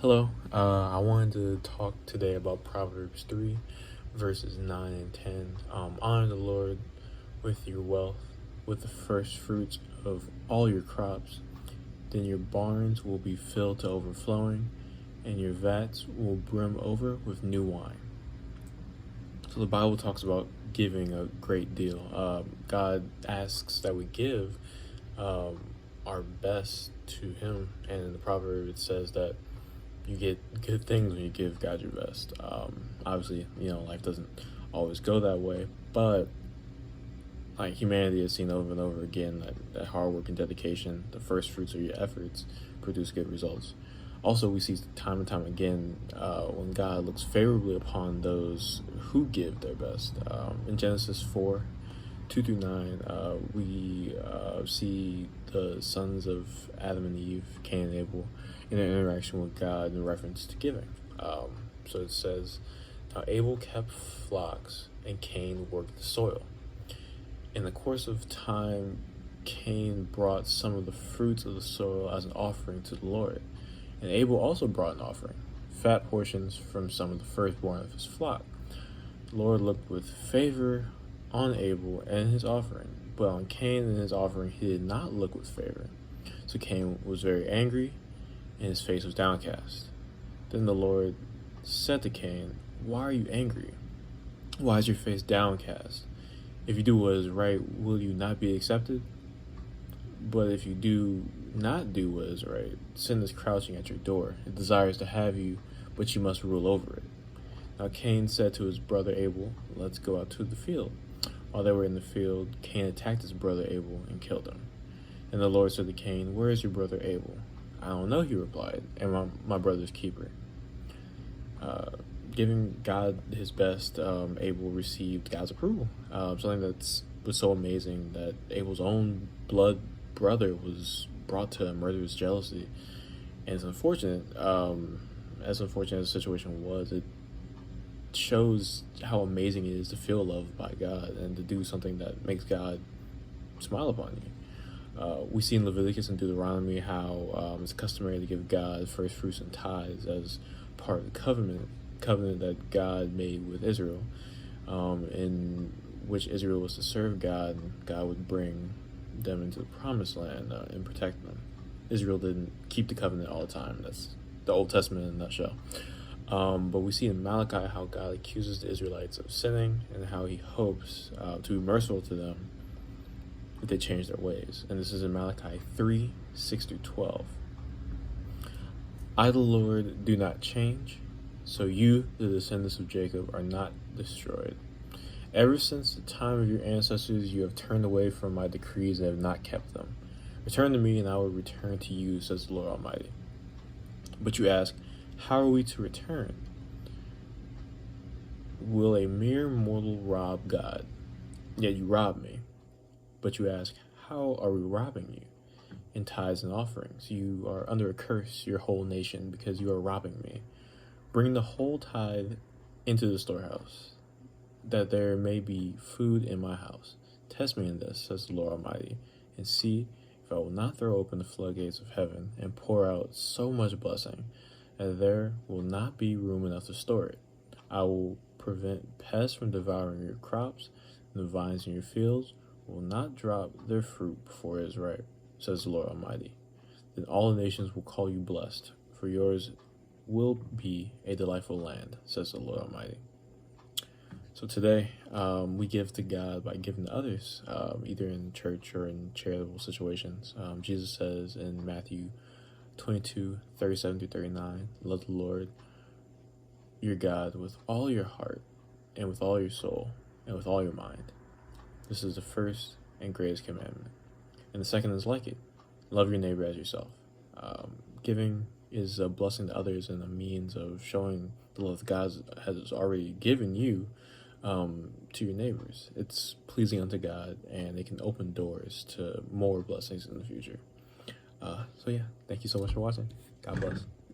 Hello, I wanted to talk today about Proverbs 3, verses 9 and 10. Honor the Lord with your wealth, with the first fruits of all your crops. Then your barns will be filled to overflowing, and your vats will brim over with new wine. So the Bible talks about giving a great deal. God asks that we give our best to Him, and in the proverb it says that you get good things when you give God your best. Obviously, life doesn't always go that way, but like humanity has seen over and over again that hard work and dedication, the first fruits of your efforts, produce good results. Also, we see time and time again when God looks favorably upon those who give their best. In Genesis 4, 2 through 9, we see the sons of Adam and Eve, Cain and Abel, in their interaction with God in reference to giving. So it says, "Now Abel kept flocks, and Cain worked the soil. In the course of time, Cain brought some of the fruits of the soil as an offering to the Lord. And Abel also brought an offering, fat portions from some of the firstborn of his flock. The Lord looked with favor on Abel and his offering, but on Cain and his offering he did not look with favor. So Cain was very angry, and his face was downcast. Then the Lord said to Cain, 'Why are you angry? Why is your face downcast? If you do what is right, will you not be accepted? But if you do not do what is right, sin is crouching at your door. It desires to have you, but you must rule over it.' Now Cain said to his brother Abel, 'Let's go out to the field.' While they were in the field, Cain attacked his brother Abel and killed him. And the Lord said to Cain, 'Where is your brother Abel?' 'I don't know,' he replied, 'and my brother's keeper.'" Giving God his best, Abel received God's approval. Something that was so amazing that Abel's own blood brother was brought to murderous jealousy. And it's unfortunate, as unfortunate as the situation was, it shows how amazing it is to feel loved by God and to do something that makes God smile upon you. We see in Leviticus and Deuteronomy how it's customary to give God first fruits and tithes as part of the covenant that God made with Israel, in which Israel was to serve God, and God would bring them into the promised land and protect them. Israel didn't keep the covenant all the time. That's the Old Testament in a nutshell. But we see in Malachi how God accuses the Israelites of sinning and how he hopes to be merciful to them if they change their ways. And this is in Malachi 3, 6 through 12. "I, the Lord, do not change, so you, the descendants of Jacob, are not destroyed. Ever since the time of your ancestors, you have turned away from my decrees and have not kept them. Return to me, and I will return to you, says the Lord Almighty." But you ask, how are we to return? Will a mere mortal rob God? Yet you rob me. But you ask, how are we robbing you? In tithes and offerings. You are under a curse, your whole nation, because you are robbing me. Bring the whole tithe into the storehouse, that there may be food in my house. Test me in this, says the Lord Almighty, and see if I will not throw open the floodgates of heaven and pour out so much blessing that there will not be room enough to store it. I will prevent pests from devouring your crops, and the vines in your fields will not drop their fruit before it is ripe, says the Lord Almighty. Then all the nations will call you blessed, for yours will be a delightful land, says the Lord Almighty. So today, we give to God by giving to others, either in church or in charitable situations. Jesus says in Matthew 22, 37 through 39, "Love the Lord your God with all your heart and with all your soul and with all your mind. This is the first and greatest commandment. And the second is like it. Love your neighbor as yourself." Giving is a blessing to others and a means of showing the love God has already given you to your neighbors. It's pleasing unto God, and it can open doors to more blessings in the future. So yeah, thank you so much for watching. God bless.